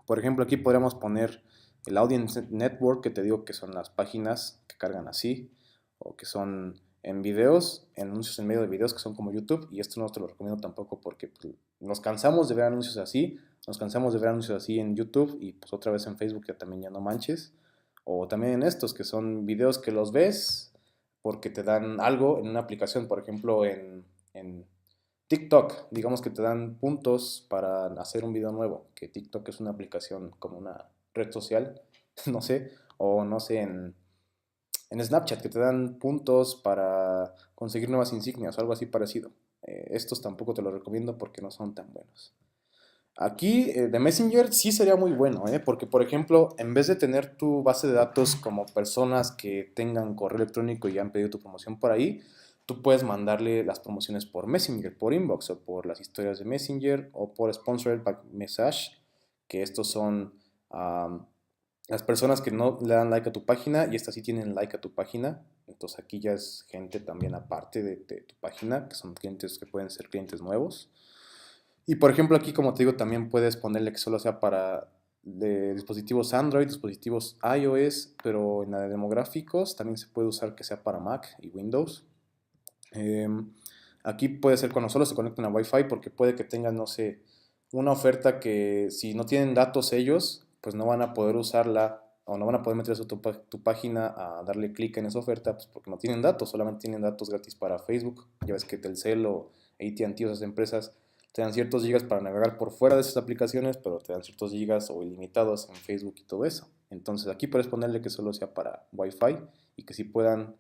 por ejemplo, aquí podríamos poner el Audience Network, que te digo que son las páginas que cargan así, o que son en videos, en anuncios en medio de videos que son como YouTube, y esto no te lo recomiendo tampoco porque pues, nos cansamos de ver anuncios así, nos cansamos de ver anuncios así en YouTube y pues otra vez en Facebook que también ya no manches, o también en estos que son videos que los ves porque te dan algo en una aplicación, por ejemplo en TikTok, digamos que te dan puntos para hacer un video nuevo, que TikTok es una aplicación como una red social, no sé, o no sé, en Snapchat, que te dan puntos para conseguir nuevas insignias o algo así parecido. Estos tampoco te los recomiendo porque no son tan buenos. Aquí de Messenger sí sería muy bueno, porque por ejemplo, en vez de tener tu base de datos como personas que tengan correo electrónico y han pedido tu promoción por ahí, tú puedes mandarle las promociones por Messenger, por inbox o por las historias de Messenger o por Sponsored by Message, que estos son las personas que no le dan like a tu página y estas sí tienen like a tu página. Entonces aquí ya es gente también aparte de tu página, que son clientes que pueden ser clientes nuevos. Y por ejemplo aquí como te digo también puedes ponerle que solo sea para de dispositivos Android, dispositivos iOS, pero en la de demográficos también se puede usar que sea para Mac y Windows. Aquí puede ser cuando solo se conecten a Wi-Fi porque puede que tengan, no sé, una oferta que si no tienen datos ellos, pues no van a poder usarla o no van a poder meterse a tu página a darle clic en esa oferta pues porque no tienen datos, solamente tienen datos gratis para Facebook. Ya ves que Telcel o AT&T o esas empresas te dan ciertos gigas para navegar por fuera de esas aplicaciones, pero te dan ciertos gigas o ilimitados en Facebook y todo eso. Entonces aquí puedes ponerle que solo sea para Wi-Fi y que sí puedan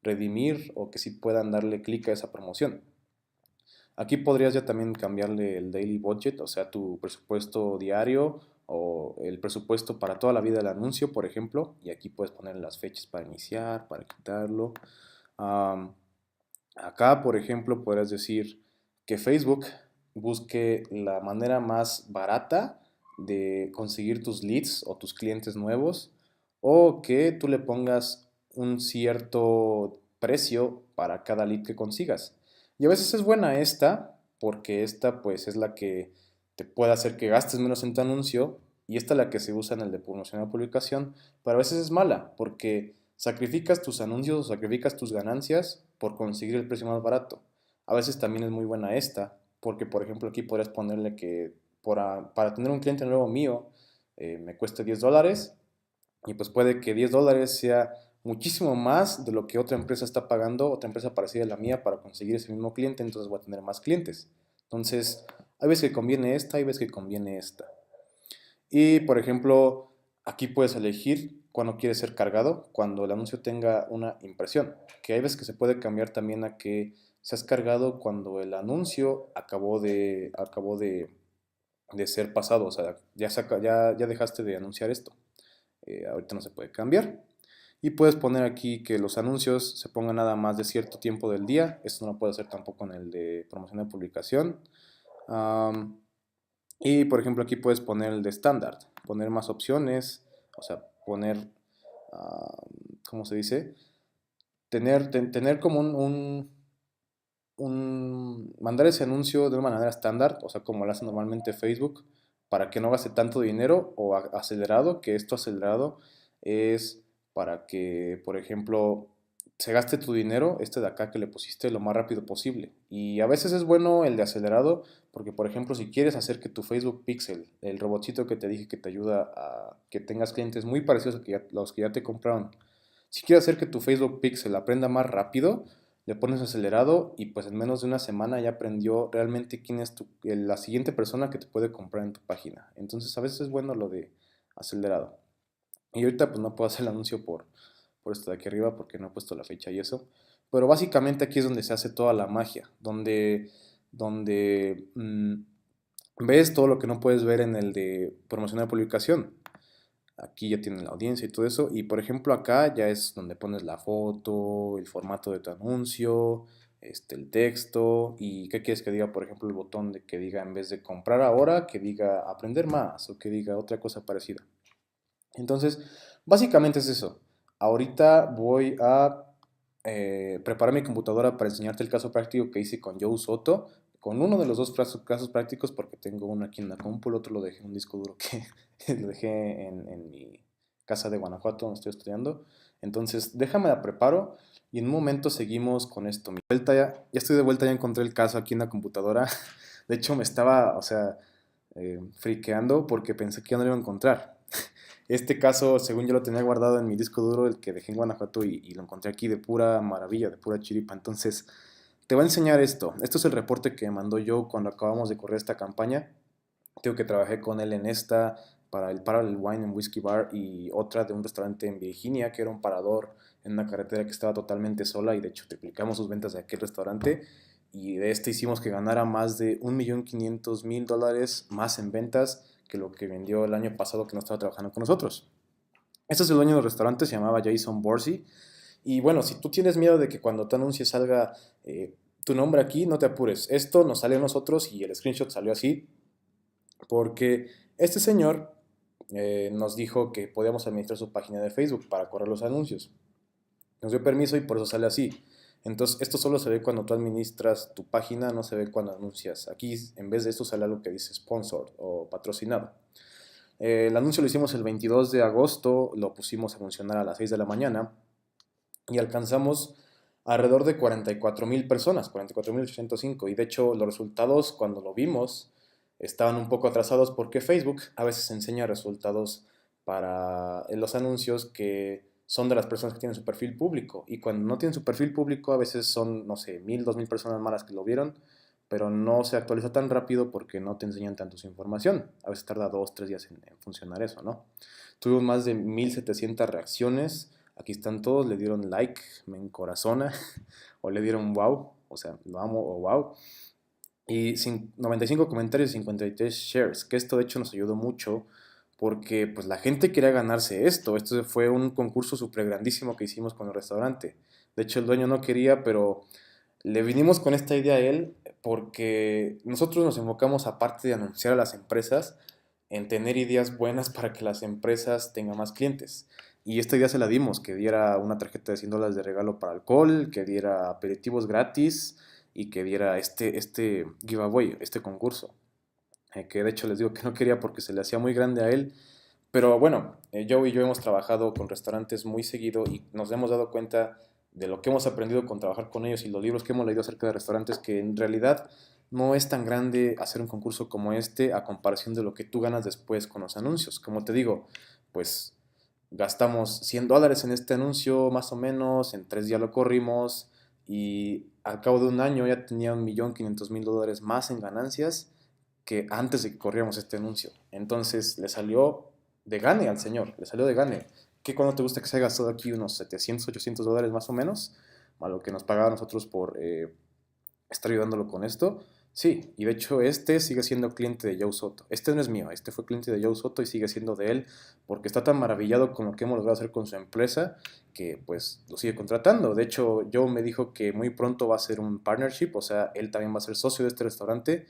redimir o que sí puedan darle clic a esa promoción. Aquí podrías ya también cambiarle el daily budget, o sea, tu presupuesto diario o el presupuesto para toda la vida del anuncio, por ejemplo, y aquí puedes poner las fechas para iniciar, para quitarlo. Um, Acá, por ejemplo, podrías decir que Facebook busque la manera más barata de conseguir tus leads o tus clientes nuevos o que tú le pongas un cierto precio para cada lead que consigas. Y a veces es buena esta porque esta pues es la que te puede hacer que gastes menos en tu anuncio y esta es la que se usa en el de promoción o publicación, pero a veces es mala porque sacrificas tus anuncios o sacrificas tus ganancias por conseguir el precio más barato. A veces también es muy buena esta, porque por ejemplo aquí podrías ponerle que para tener un cliente nuevo mío me cueste $10 y pues puede que $10 sea muchísimo más de lo que otra empresa está pagando, otra empresa parecida a la mía para conseguir ese mismo cliente, entonces voy a tener más clientes. Entonces, hay veces que conviene esta, hay veces que conviene esta. Y por ejemplo, aquí puedes elegir cuando quieres ser cargado, cuando el anuncio tenga una impresión, que hay veces que se puede cambiar también a que seas cargado cuando el anuncio acabó de ser pasado, o sea, ya dejaste de anunciar esto. Ahorita no se puede cambiar. Y puedes poner aquí que los anuncios se pongan nada más de cierto tiempo del día. Esto no lo puedo hacer tampoco en el de promoción de publicación. Am, y por ejemplo aquí puedes poner el de estándar, poner más opciones, o sea, poner, ¿cómo se dice? Tener como mandar ese anuncio de una manera estándar, o sea, como lo hace normalmente Facebook, para que no gaste tanto dinero o acelerado, que esto acelerado es para que, por ejemplo, se gaste tu dinero, este de acá que le pusiste, lo más rápido posible. Y a veces es bueno el de acelerado, porque, por ejemplo, si quieres hacer que tu Facebook Pixel, el robotcito que te dije que te ayuda a que tengas clientes muy parecidos a los que ya te compraron, si quieres hacer que tu Facebook Pixel aprenda más rápido, le pones acelerado y pues en menos de una semana ya aprendió realmente quién es la siguiente persona que te puede comprar en tu página. Entonces a veces es bueno lo de acelerado. Y ahorita pues no puedo hacer el anuncio por esto de aquí arriba porque no he puesto la fecha y eso. Pero básicamente aquí es donde se hace toda la magia, donde ves todo lo que no puedes ver en el de promoción de publicación. Aquí ya tienen la audiencia y todo eso. Y por ejemplo acá ya es donde pones la foto, el formato de tu anuncio, el texto y qué quieres que diga, por ejemplo, el botón de que diga en vez de comprar ahora, que diga aprender más o que diga otra cosa parecida. Entonces, básicamente es eso. Ahorita voy a preparar mi computadora para enseñarte el caso práctico que hice con Joe Soto, con uno de los dos casos prácticos, porque tengo uno aquí en la compu, el otro lo dejé en un disco duro que lo dejé en mi casa de Guanajuato, donde estoy estudiando. Entonces, déjame la preparo y en un momento seguimos con esto. Mi vuelta ya estoy de vuelta, ya encontré el caso aquí en la computadora. De hecho, me estaba, o sea, friqueando porque pensé que ya no lo iba a encontrar. Este caso, según yo lo tenía guardado en mi disco duro, el que dejé en Guanajuato y lo encontré aquí de pura maravilla, de pura chiripa. Entonces, te voy a enseñar esto. Esto es el reporte que mandó yo cuando acabamos de correr esta campaña. Tengo que trabajé con él en esta, para el Parallel Wine and Whiskey Bar y otra de un restaurante en Virginia, que era un parador en una carretera que estaba totalmente sola y de hecho triplicamos sus ventas de aquel restaurante y de este hicimos que ganara más de $1.500.000 más en ventas que lo que vendió el año pasado que no estaba trabajando con nosotros. Este es el dueño del restaurante, se llamaba Jason Borsey. Y bueno, si tú tienes miedo de que cuando te anuncies salga tu nombre aquí, no te apures. Esto nos salió a nosotros y el screenshot salió así porque este señor nos dijo que podíamos administrar su página de Facebook para correr los anuncios. Nos dio permiso y por eso sale así. Entonces, esto solo se ve cuando tú administras tu página, no se ve cuando anuncias. Aquí, en vez de esto, sale algo que dice sponsor o patrocinado. El anuncio lo hicimos el 22 de agosto, lo pusimos a funcionar a las 6 de la mañana y alcanzamos alrededor de 44,000 personas, 44,805. Y de hecho, los resultados, cuando lo vimos, estaban un poco atrasados porque Facebook a veces enseña resultados para los anuncios que son de las personas que tienen su perfil público. Y cuando no tienen su perfil público, a veces son, no sé, 1,000, 2,000 personas más las que lo vieron, pero no se actualiza tan rápido porque no te enseñan tanto su información. A veces tarda 2, 3 días en funcionar eso, ¿no? Tuvimos más de 1,700 reacciones. Aquí están todos, le dieron like, me encorazona, o le dieron wow, o sea, lo amo o wow. Y 95 comentarios y 53 shares, que esto de hecho nos ayudó mucho porque pues la gente quería ganarse esto. Esto fue un concurso súper grandísimo que hicimos con el restaurante. De hecho el dueño no quería, pero le vinimos con esta idea a él porque nosotros nos enfocamos, aparte de anunciar a las empresas, en tener ideas buenas para que las empresas tengan más clientes. Y esta idea se la dimos, que diera una tarjeta de $100 de regalo para alcohol, que diera aperitivos gratis y que diera este giveaway, este concurso. Que de hecho les digo que no quería porque se le hacía muy grande a él. Pero bueno, Joe y yo hemos trabajado con restaurantes muy seguido y nos hemos dado cuenta de lo que hemos aprendido con trabajar con ellos y los libros que hemos leído acerca de restaurantes, que en realidad no es tan grande hacer un concurso como este a comparación de lo que tú ganas después con los anuncios. Como te digo, pues gastamos $100 en este anuncio más o menos, en 3 días lo corrimos y al cabo de un año ya tenía 1.500.000 dólares más en ganancias que antes de que corriéramos este anuncio. Entonces le salió de gane al señor, le salió de gane. ¿Qué cuando te gusta que se haya gastado aquí unos 700, $800 más o menos? A lo que nos pagaba a nosotros por estar ayudándolo con esto. Sí, y de hecho este sigue siendo cliente de Joe Soto. Este no es mío, este fue cliente de Joe Soto y sigue siendo de él porque está tan maravillado con lo que hemos logrado hacer con su empresa que pues lo sigue contratando. De hecho, Joe me dijo que muy pronto va a ser un partnership, o sea, él también va a ser socio de este restaurante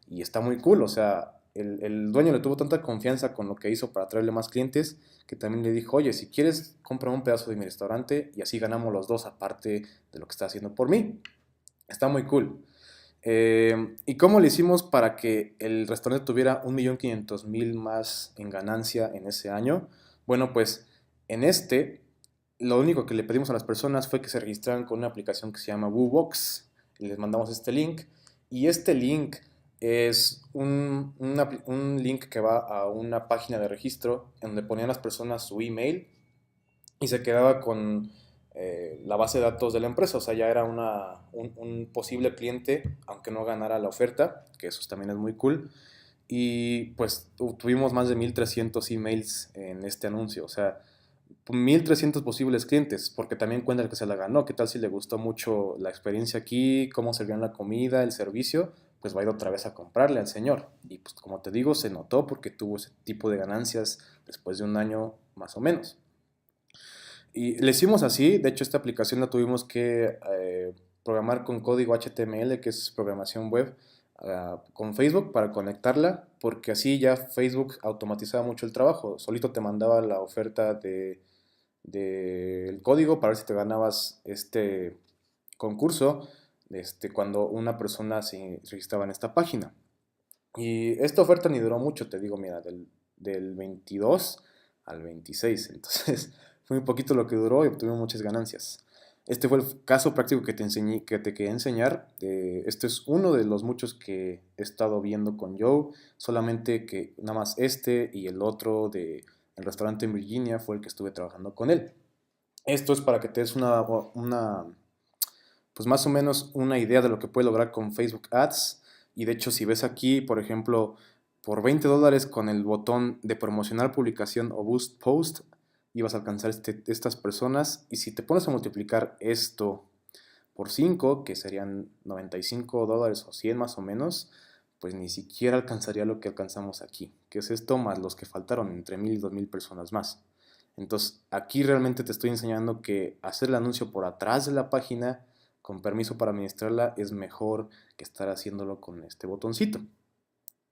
y está muy cool, o sea, el dueño le tuvo tanta confianza con lo que hizo para traerle más clientes que también le dijo, oye, si quieres, compra un pedazo de mi restaurante y así ganamos los dos aparte de lo que está haciendo por mí. Está muy cool. ¿Y cómo le hicimos para que el restaurante tuviera 1.500.000 más en ganancia en ese año? Bueno, pues en lo único que le pedimos a las personas fue que se registraran con una aplicación que se llama WooBox. Y les mandamos este link. Y este link es un link que va a una página de registro en donde ponían las personas su email y se quedaba con la base de datos de la empresa, o sea, ya era un posible cliente, aunque no ganara la oferta, que eso también es muy cool. Y pues tuvimos más de 1.300 emails en este anuncio, o sea, 1.300 posibles clientes, porque también cuenta el que se la ganó, qué tal si le gustó mucho la experiencia aquí, cómo servían la comida, el servicio, pues va a ir otra vez a comprarle al señor. Y pues como te digo, se notó porque tuvo ese tipo de ganancias después de un año más o menos. Y le hicimos así, de hecho esta aplicación la tuvimos que programar con código HTML, que es programación web, con Facebook para conectarla, porque así ya Facebook automatizaba mucho el trabajo, solito te mandaba la oferta del código para ver si te ganabas este concurso cuando una persona se registraba en esta página. Y esta oferta ni duró mucho, te digo, mira, del 22 al 26. Entonces, fue muy poquito lo que duró y obtuvimos muchas ganancias. Este fue el caso práctico que te enseñé, que te quería enseñar. Este es uno de los muchos que he estado viendo con Joe. Solamente que nada más este y el otro de el restaurante en Virginia fue el que estuve trabajando con él. Esto es para que te des pues más o menos una idea de lo que puedes lograr con Facebook Ads. Y de hecho, si ves aquí, por ejemplo, por $20 con el botón de promocionar publicación o boost post, ibas a alcanzar estas personas. Y si te pones a multiplicar esto por 5 que serían $95 o 100 más o menos, pues ni siquiera alcanzaría lo que alcanzamos aquí. Que es esto más los que faltaron, entre 1.000 y 2.000 personas más. Entonces, aquí realmente te estoy enseñando que hacer el anuncio por atrás de la página con permiso para administrarla es mejor que estar haciéndolo con este botoncito.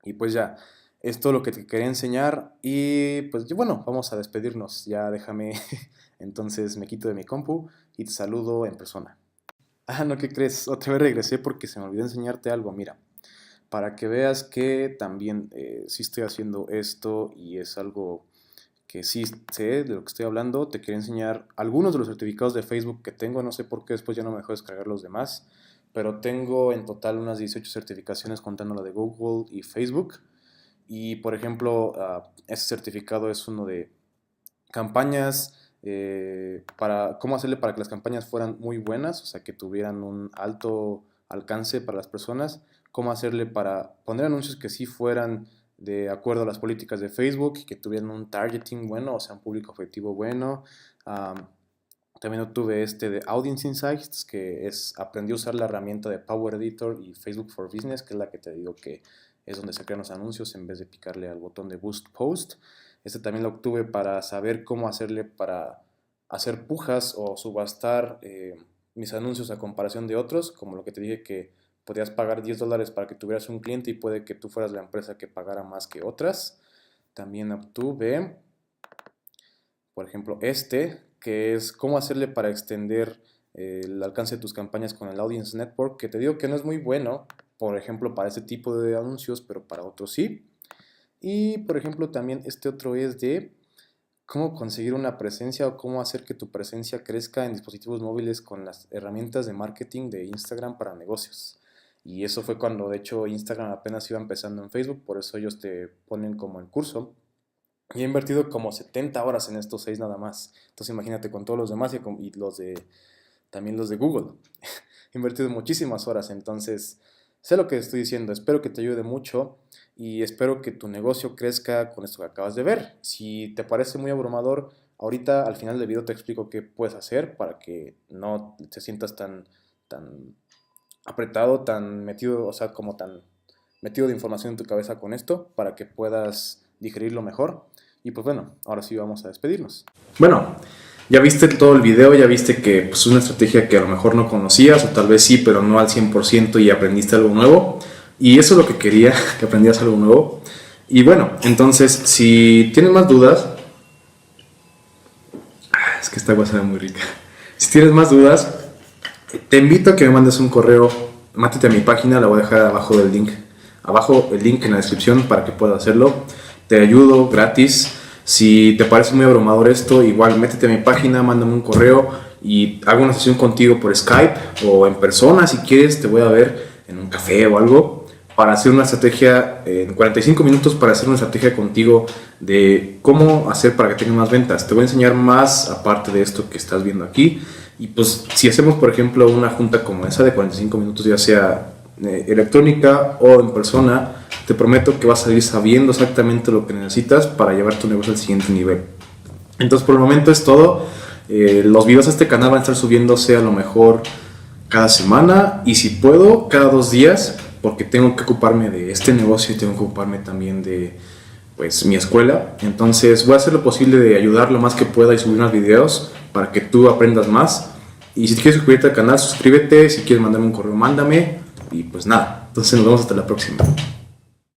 Y pues ya, esto es lo que te quería enseñar y pues bueno, vamos a despedirnos. Ya déjame, entonces me quito de mi compu y te saludo en persona. Ah, no, ¿qué crees? Otra vez regresé porque se me olvidó enseñarte algo. Mira, para que veas que también sí estoy haciendo esto y es algo que sí sé de lo que estoy hablando, te quería enseñar algunos de los certificados de Facebook que tengo, no sé por qué después ya no me dejó descargar los demás, pero tengo en total unas 18 certificaciones contando la de Google y Facebook. Y por ejemplo, ese certificado es uno de campañas, para cómo hacerle para que las campañas fueran muy buenas, o sea, que tuvieran un alto alcance para las personas, cómo hacerle para poner anuncios que sí fueran de acuerdo a las políticas de Facebook y que tuvieran un targeting bueno, o sea, un público objetivo bueno. Um, También obtuve este de Audience Insights, que es aprendí a usar la herramienta de Power Editor y Facebook for Business, que es la que te digo que es donde se crean los anuncios en vez de picarle al botón de Boost Post. Este también lo obtuve para saber cómo hacerle para hacer pujas o subastar mis anuncios a comparación de otros, como lo que te dije que podías pagar $10 para que tuvieras un cliente y puede que tú fueras la empresa que pagara más que otras. También obtuve, por ejemplo, que es cómo hacerle para extender el alcance de tus campañas con el Audience Network, que te digo que no es muy bueno, por ejemplo, para este tipo de anuncios, pero para otros sí. Y, por ejemplo, también este otro es de cómo conseguir una presencia o cómo hacer que tu presencia crezca en dispositivos móviles con las herramientas de marketing de Instagram para negocios. Y eso fue cuando de hecho Instagram apenas iba empezando en Facebook, por eso ellos te ponen como el curso. Y he invertido como 70 horas en estos 6 nada más. Entonces imagínate con todos los demás y también los de Google. He invertido muchísimas horas, entonces sé lo que estoy diciendo. Espero que te ayude mucho y espero que tu negocio crezca con esto que acabas de ver. Si te parece muy abrumador, ahorita al final del video te explico qué puedes hacer para que no te sientas tan apretado, tan metido, o sea, como tan metido de información en tu cabeza con esto, para que puedas digerirlo mejor. Y pues bueno, ahora sí vamos a despedirnos. Bueno, ya viste todo el video, ya viste que pues, es una estrategia que a lo mejor no conocías, o tal vez sí, pero no al 100% y aprendiste algo nuevo. Y eso es lo que quería, que aprendieras algo nuevo. Y bueno, entonces, si tienes más dudas... Es que esta agua sabe muy rica. Si tienes más dudas, te invito a que me mandes un correo, métete a mi página, la voy a dejar abajo del link. Abajo el link en la descripción para que puedas hacerlo. Te ayudo gratis. Si te parece muy abrumador esto, igual métete a mi página, mándame un correo y hago una sesión contigo por Skype o en persona si quieres. Te voy a ver en un café o algo para hacer una estrategia en 45 minutos para hacer una estrategia contigo de cómo hacer para que tengas más ventas. Te voy a enseñar más aparte de esto que estás viendo aquí. Y pues si hacemos por ejemplo una junta como esa de 45 minutos, ya sea electrónica o en persona, te prometo que vas a ir sabiendo exactamente lo que necesitas para llevar tu negocio al siguiente nivel. Entonces por el momento es todo. Los videos de este canal van a estar subiéndose a lo mejor cada semana y si puedo cada 2 días, porque tengo que ocuparme de este negocio y tengo que ocuparme también de pues mi escuela. Entonces voy a hacer lo posible de ayudar lo más que pueda y subir unos videos para que tú aprendas más. Y si quieres suscribirte al canal, suscríbete. Si quieres mandarme un correo, mándame. Y pues nada, entonces nos vemos hasta la próxima.